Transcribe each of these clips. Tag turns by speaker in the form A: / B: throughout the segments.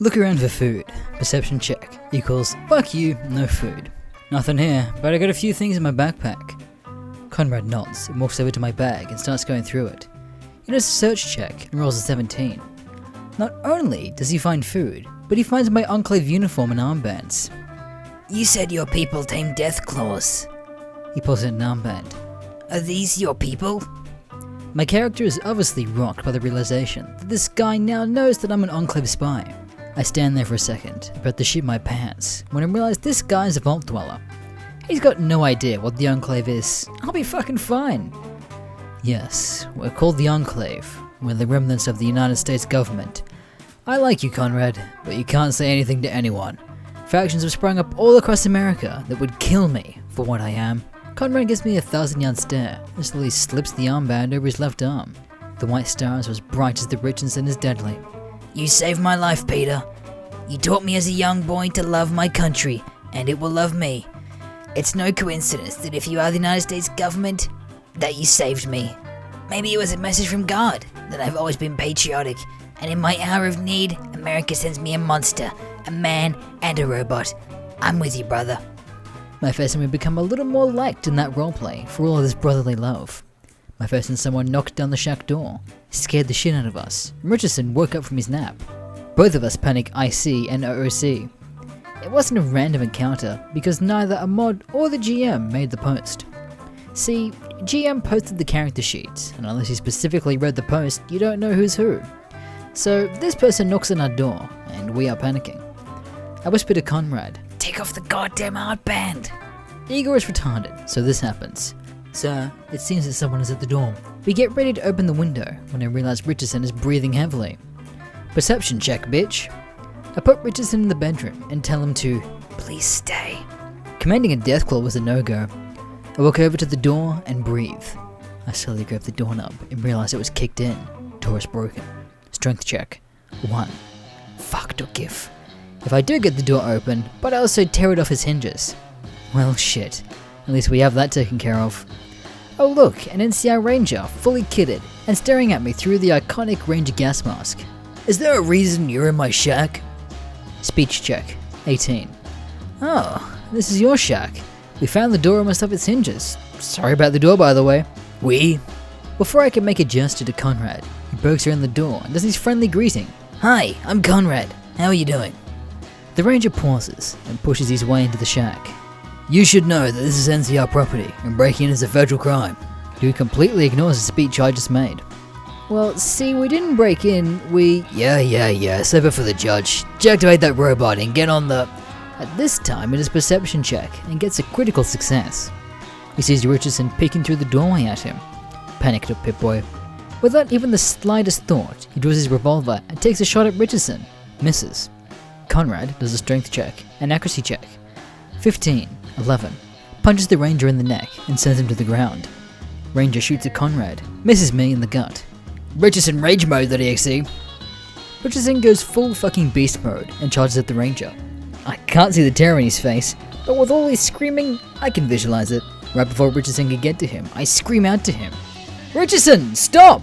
A: Look around for food. Perception check equals fuck you, no food. Nothing here, but I got a few things in my backpack. Conrad nods and walks over to my bag and starts going through it. He does a search check and rolls a 17. Not only does he find food, but he finds my Enclave uniform and armbands.
B: You said your people tamed Deathclaws.
A: He pulls out an armband.
B: Are these your people?
A: My character is obviously rocked by the realization that this guy now knows that I'm an Enclave spy. I stand there for a second, about to shit my pants, when I realize this guy's a Vault Dweller. He's got no idea what the Enclave is. I'll be fucking fine. Yes, we're called the Enclave. We're the remnants of the United States government. I like you, Conrad, but you can't say anything to anyone. Factions have sprung up all across America that would kill me for what I am. Conrad gives me a 1,000-yard stare and slowly slips the armband over his left arm. The white stars are as bright as the Richardson is deadly.
B: You saved my life, Peter. You taught me as a young boy to love my country, and it will love me. It's no coincidence that if you are the United States government, that you saved me. Maybe it was a message from God that I've always been patriotic, and in my hour of need, America sends me a monster, a man, and a robot. I'm with you, brother.
A: My face and me become a little more liked in that roleplay for all of this brotherly love. My face and someone knocked down the shack door, scared the shit out of us. Richardson woke up from his nap. Both of us panic IC and OOC. It wasn't a random encounter because neither a mod or the GM made the post. See, GM posted the character sheets, and unless you specifically read the post, you don't know who's who. So this person knocks on our door, and we are panicking. I whisper to Conrad,
B: Take off the goddamn armband.
A: Igor is retarded, so this happens. Sir, it seems that someone is at the door. We get ready to open the window when I realize Richardson is breathing heavily. Perception check, bitch. I put Richardson in the bedroom and tell him to
B: Please stay.
A: Commanding a Deathclaw was a no-go. I walk over to the door and breathe. I slowly grab the doorknob and realize it was kicked in. Door is broken. Strength check. 1. Fuck, don't give. If I do get the door open, but I also tear it off its hinges. Well, shit. At least we have that taken care of. Oh look, an NCR Ranger, fully kitted, and staring at me through the iconic Ranger gas mask.
B: Is there a reason you're in my shack?
A: Speech check. 18. Oh, this is your shack. We found the door almost off its hinges. Sorry about the door, by the way. Before I can make a gesture to Conrad, he breaks around the door and does his friendly greeting.
B: Hi, I'm Conrad. How are you doing?
A: The Ranger pauses and pushes his way into the shack.
B: You should know that this is NCR property, and breaking in is a federal crime.
A: He completely ignores the speech I just made. Well, see, we didn't break in, we...
B: Yeah, save it for the judge. Deactivate that robot and get on the...
A: At this time, it is perception check and gets a critical success. He sees Richardson peeking through the doorway at him. Panicked up Pip-Boy. Without even the slightest thought, he draws his revolver and takes a shot at Richardson. Misses. Conrad does a strength check, an accuracy check. 15, 11. Punches the Ranger in the neck and sends him to the ground. Ranger shoots at Conrad, misses me in the gut.
B: Richardson rage mode, .exe.
A: Richardson goes full fucking beast mode and charges at the Ranger. I can't see the terror in his face, but with all his screaming, I can visualize it. Right before Richardson can get to him, I scream out to him. Richardson, stop!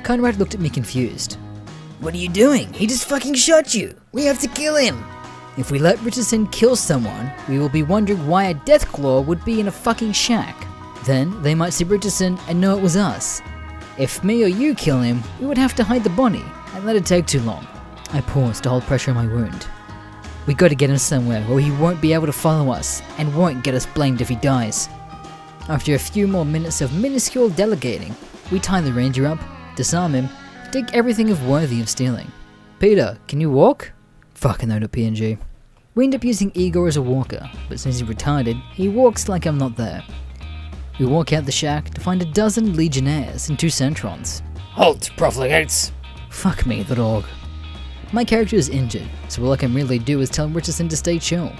A: Conrad looked at me confused.
B: What are you doing? He just fucking shot you. We have to kill him.
A: If we let Richardson kill someone, we will be wondering why a Deathclaw would be in a fucking shack. Then they might see Richardson and know it was us. If me or you kill him, we would have to hide the body, and let it take too long. I pause to hold pressure on my wound. We gotta get him somewhere where he won't be able to follow us, and won't get us blamed if he dies. After a few more minutes of minuscule delegating, we tie the Ranger up, disarm him, take everything of worthy of stealing. Peter, can you walk? Fucking no.png. We end up using Igor as a walker, but since he's retarded, he walks like I'm not there. We walk out the shack to find a dozen Legionnaires and 2 Centrons.
B: Halt, profligates!
A: Fuck me, the dog. My character is injured, so all I can really do is tell Richardson to stay chill.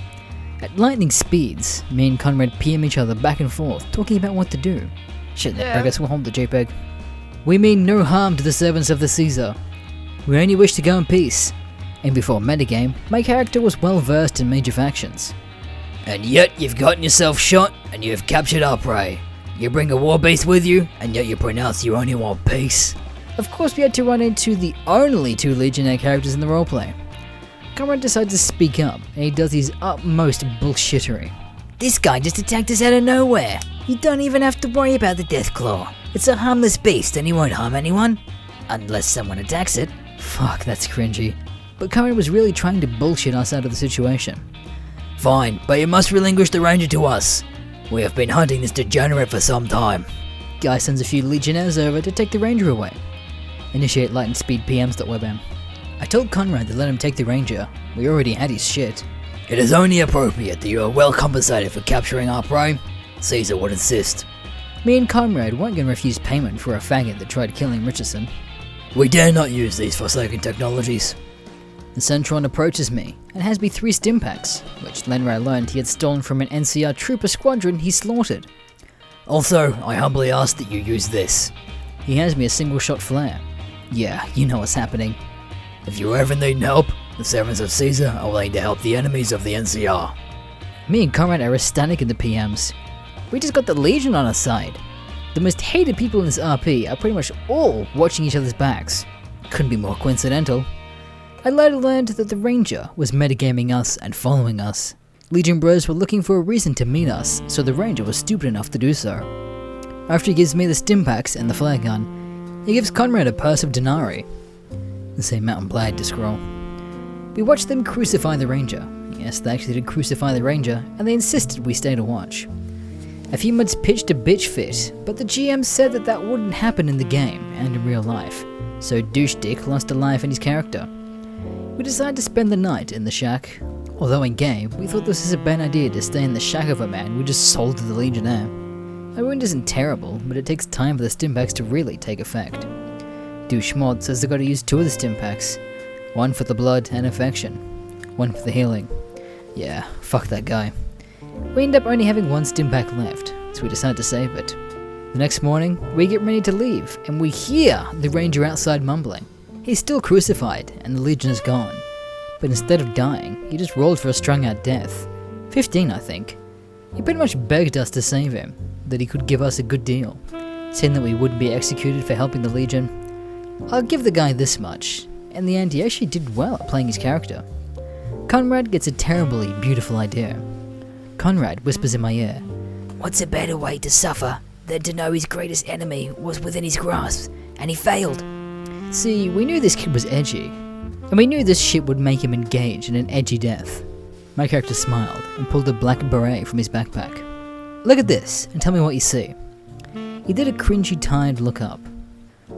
A: At lightning speeds, me and Conrad PM each other back and forth, talking about what to do. Shit, I guess we'll hold the JPEG. We mean no harm to the servants of the Caesar. We only wish to go in peace. And before metagame, my character was well versed in major factions.
B: And yet you've gotten yourself shot, and you have captured our prey. You bring a war beast with you, and yet you pronounce you only want peace.
A: Of course we had to run into the only 2 Legionnaire characters in the roleplay. Conrad decides to speak up, and he does his utmost bullshittery.
B: This guy just attacked us out of nowhere. You don't even have to worry about the Deathclaw. It's a harmless beast and he won't harm anyone. Unless someone attacks it.
A: Fuck, that's cringy. But Conrad was really trying to bullshit us out of the situation.
B: Fine, but you must relinquish the ranger to us. We have been hunting this degenerate for some time.
A: Guy sends a few legionnaires over to take the ranger away. Initiate light and speed PMs.webm. I told Conrad to let him take the ranger. We already had his shit.
B: It is only appropriate that you are well compensated for capturing our prey. Caesar would insist.
A: Me and Conrad weren't going to refuse payment for a faggot that tried killing Richardson.
B: We dare not use these forsaken technologies.
A: The Centron approaches me and hands me 3 stim packs, which later I learned he had stolen from an NCR trooper squadron he slaughtered.
B: Also, I humbly ask that you use this.
A: He hands me a single shot flare. Yeah, you know what's happening.
B: If you ever need help, the servants of Caesar are willing to help the enemies of the NCR.
A: Me and Conrad are ecstatic in the PMs. We just got the Legion on our side. The most hated people in this RP are pretty much all watching each other's backs. Couldn't be more coincidental. I later learned that the Ranger was metagaming us and following us. Legion bros were looking for a reason to meet us, so the Ranger was stupid enough to do so. After he gives me the stim packs and the flare gun, he gives Conrad a purse of denarii. The same Mountain Blade to scroll. We watched them crucify the Ranger. Yes, they actually did crucify the Ranger, and they insisted we stay to watch. A few mods pitched a bitch fit, but the GM said that that wouldn't happen in the game and in real life, so Douche Dick lost a life in his character. We decided to spend the night in the shack. Although in game, we thought this was a bad idea to stay in the shack of a man we just sold to the Legionnaire. My wound isn't terrible, but it takes time for the stimpaks to really take effect. Douche Mod says they gotta use 2 of the stimpaks. 1 for the blood and infection. 1 for the healing. Yeah, fuck that guy. We end up only having 1 stimpak left, so we decide to save it. The next morning, we get ready to leave, and we hear the Ranger outside mumbling. He's still crucified, and the Legion is gone. But instead of dying, he just rolled for a strung out death. 15, I think. He pretty much begged us to save him, that he could give us a good deal, saying that we wouldn't be executed for helping the Legion. I'll give the guy this much. In the end, he actually did well at playing his character. Conrad gets a terribly beautiful idea. Conrad whispers in my ear,
B: "What's a better way to suffer than to know his greatest enemy was within his grasp, and he failed?"
A: See, we knew this kid was edgy, and we knew this shit would make him engage in an edgy death. My character smiled and pulled a black beret from his backpack. Look at this, and tell me what you see. He did a cringy, tired look up,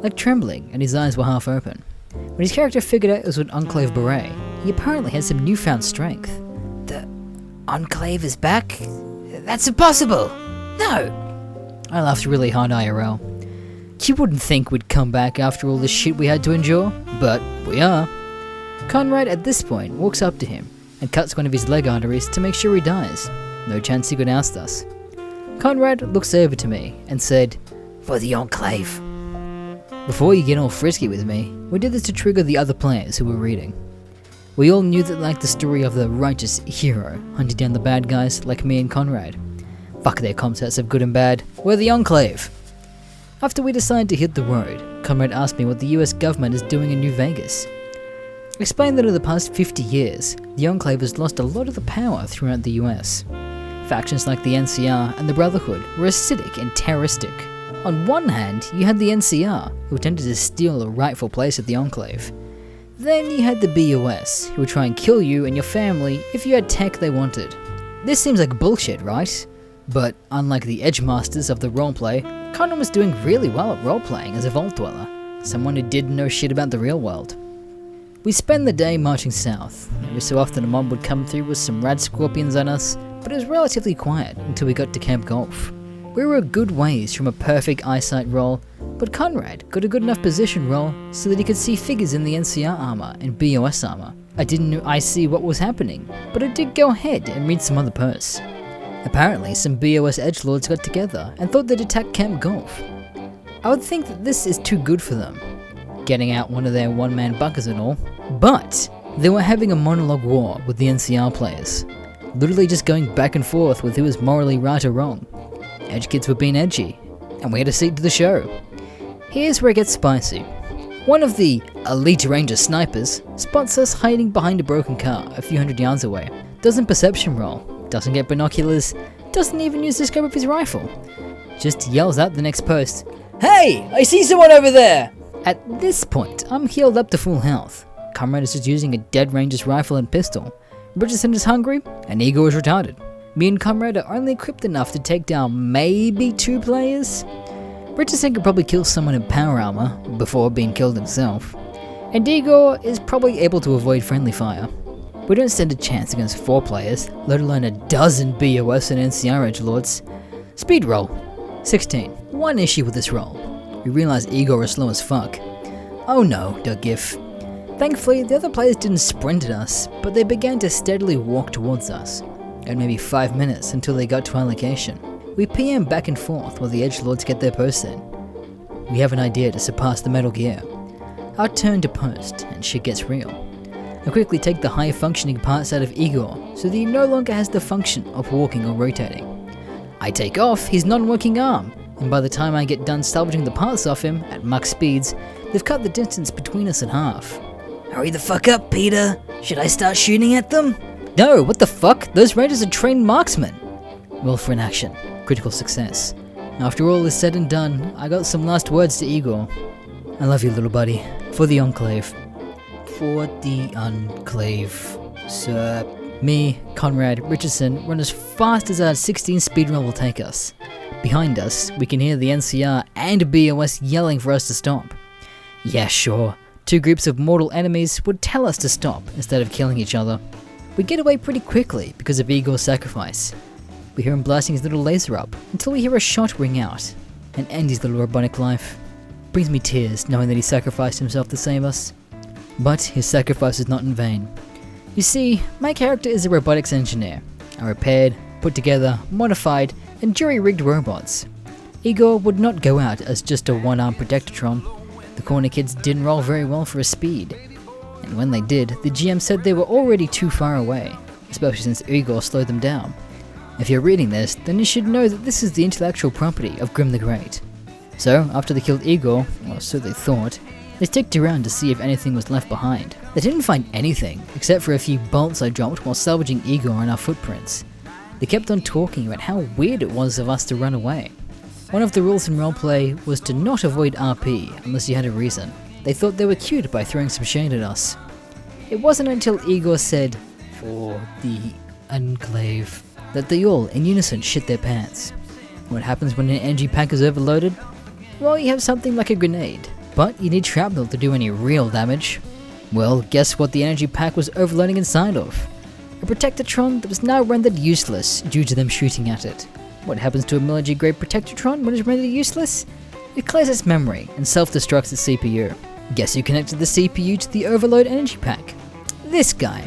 A: like trembling, and his eyes were half open. When his character figured out it was an Enclave beret, he apparently had some newfound strength.
B: "The Enclave is back? That's impossible! No!"
A: I laughed really hard IRL. You wouldn't think we'd come back after all the shit we had to endure, but we are. Conrad at this point walks up to him and cuts one of his leg arteries to make sure he dies. No chance he could oust us. Conrad looks over to me and said,
B: "For the Enclave."
A: Before you get all frisky with me, we did this to trigger the other players who were reading. We all knew that like the story of the righteous hero hunting down the bad guys like me and Conrad. Fuck their concepts of good and bad, we're the Enclave. After we decided to hit the road, Conrad asked me what the US government is doing in New Vegas. I explained that in the past 50 years, the Enclave has lost a lot of the power throughout the US. Factions like the NCR and the Brotherhood were acidic and terroristic. On one hand, you had the NCR, who attempted to steal a rightful place at the Enclave. Then you had the BOS, who would try and kill you and your family if you had tech they wanted. This seems like bullshit, right? But unlike the edge masters of the roleplay, Conrad was doing really well at roleplaying as a Vault Dweller, someone who didn't know shit about the real world. We spend the day marching south. Every so often a mob would come through with some rad scorpions on us, but it was relatively quiet until we got to Camp Golf. We were a good ways from a perfect eyesight roll, but Conrad got a good enough position roll so that he could see figures in the NCR armor and BOS armor. I didn't know I see what was happening, but I did go ahead and read some other posts. Apparently, some BOS edgelords got together and thought they'd attack Camp Golf. I would think that this is too good for them, getting out one of their one-man bunkers and all, but they were having a monologue war with the NCR players, literally just going back and forth with who was morally right or wrong. Edge kids were being edgy, and we had a seat to the show. Here's where it gets spicy. One of the elite ranger snipers, spots us hiding behind a broken car a few hundred yards away. Doesn't perception roll, doesn't get binoculars, doesn't even use the scope of his rifle. Just yells out the next post, "Hey, I see someone over there!" At this point, I'm healed up to full health. Comrade is just using a dead ranger's rifle and pistol. Richardson is hungry, and Igor is retarded. Me and Comrade are only equipped enough to take down maybe 2 players. Richardson could probably kill someone in power armor before being killed himself. And Igor is probably able to avoid friendly fire. We don't stand a chance against 4 players, let alone a dozen BOS and NCR edgelords. Speed roll. 16. One issue with this roll. We realize Igor is slow as fuck. Oh no, .gif. Thankfully, the other players didn't sprint at us, but they began to steadily walk towards us. At maybe 5 minutes until they got to our location. We PM back and forth while the edgelords get their posts in. We have an idea to surpass the Metal Gear. Our turn to post, and shit gets real. I quickly take the high functioning parts out of Igor, so that he no longer has the function of walking or rotating. I take off his non-working arm, and by the time I get done salvaging the parts off him at max speeds, they've cut the distance between us in half.
B: Hurry the fuck up, Peter. Should I start shooting at them?
A: No, what the fuck? Those rangers are trained marksmen. Roll for an action. Critical success. After all is said and done, I got some last words to Igor. I love you, little buddy. For the Enclave. For the Enclave, sir. Me, Conrad, Richardson run as fast as our 16 speed run will take us. Behind us, we can hear the NCR and BOS yelling for us to stop. Yeah, sure. 2 groups of mortal enemies would tell us to stop instead of killing each other. We get away pretty quickly because of Igor's sacrifice. We hear him blasting his little laser up until we hear a shot ring out and end his little robotic life. Brings me tears knowing that he sacrificed himself to save us. But his sacrifice is not in vain. You see, my character is a robotics engineer. I repaired, put together, modified, and jury-rigged robots. Igor would not go out as just a one-arm Protectron. The corner kids didn't roll very well for a speed. And when they did, the GM said they were already too far away, especially since Igor slowed them down. If you're reading this, then you should know that this is the intellectual property of Grim the Great. So, after they killed Igor, or so they thought, they sticked around to see if anything was left behind. They didn't find anything, except for a few bolts I dropped while salvaging Igor and our footprints. They kept on talking about how weird it was of us to run away. One of the rules in roleplay was to not avoid RP unless you had a reason. They thought they were cute by throwing some shade at us. It wasn't until Igor said, "For the Enclave," that they all, in unison, shit their pants. What happens when an energy pack is overloaded? Well, you have something like a grenade, but you need shrapnel to do any real damage. Well, guess what the energy pack was overloading inside of? A Protectron that was now rendered useless due to them shooting at it. What happens to a military-grade Protectron when it's rendered useless? It clears its memory and self-destructs its CPU. Guess who connected the CPU to the overload energy pack? This guy.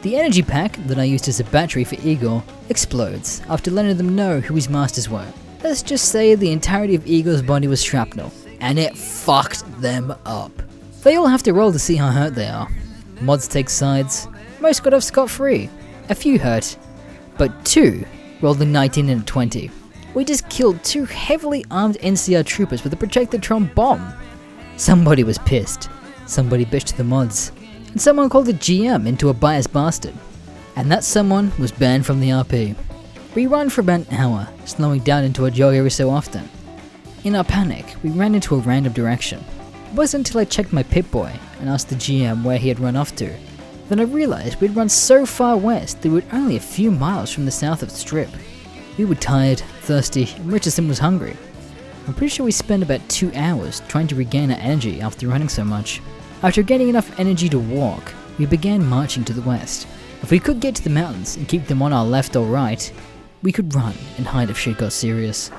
A: The energy pack, that I used as a battery for Igor, explodes after letting them know who his masters were. Let's just say the entirety of Igor's body was shrapnel, and it fucked them up. They all have to roll to see how hurt they are. Mods take sides. Most got off scot-free. A few hurt, but 2 rolled a 19 and a 20. We just killed 2 heavily armed NCR troopers with a Protectron bomb. Somebody was pissed. Somebody bitched the mods. And someone called the GM into a biased bastard. And that someone was banned from the RP. We ran for about an hour, slowing down into a jog every so often. In our panic, we ran into a random direction. It wasn't until I checked my Pip-Boy and asked the GM where he had run off to, then I realized we'd run so far west that we were only a few miles from the south of the Strip. We were tired, thirsty, and Richardson was hungry. I'm pretty sure we spent about 2 hours trying to regain our energy after running so much. After getting enough energy to walk, we began marching to the west. If we could get to the mountains and keep them on our left or right, we could run and hide if shit got serious.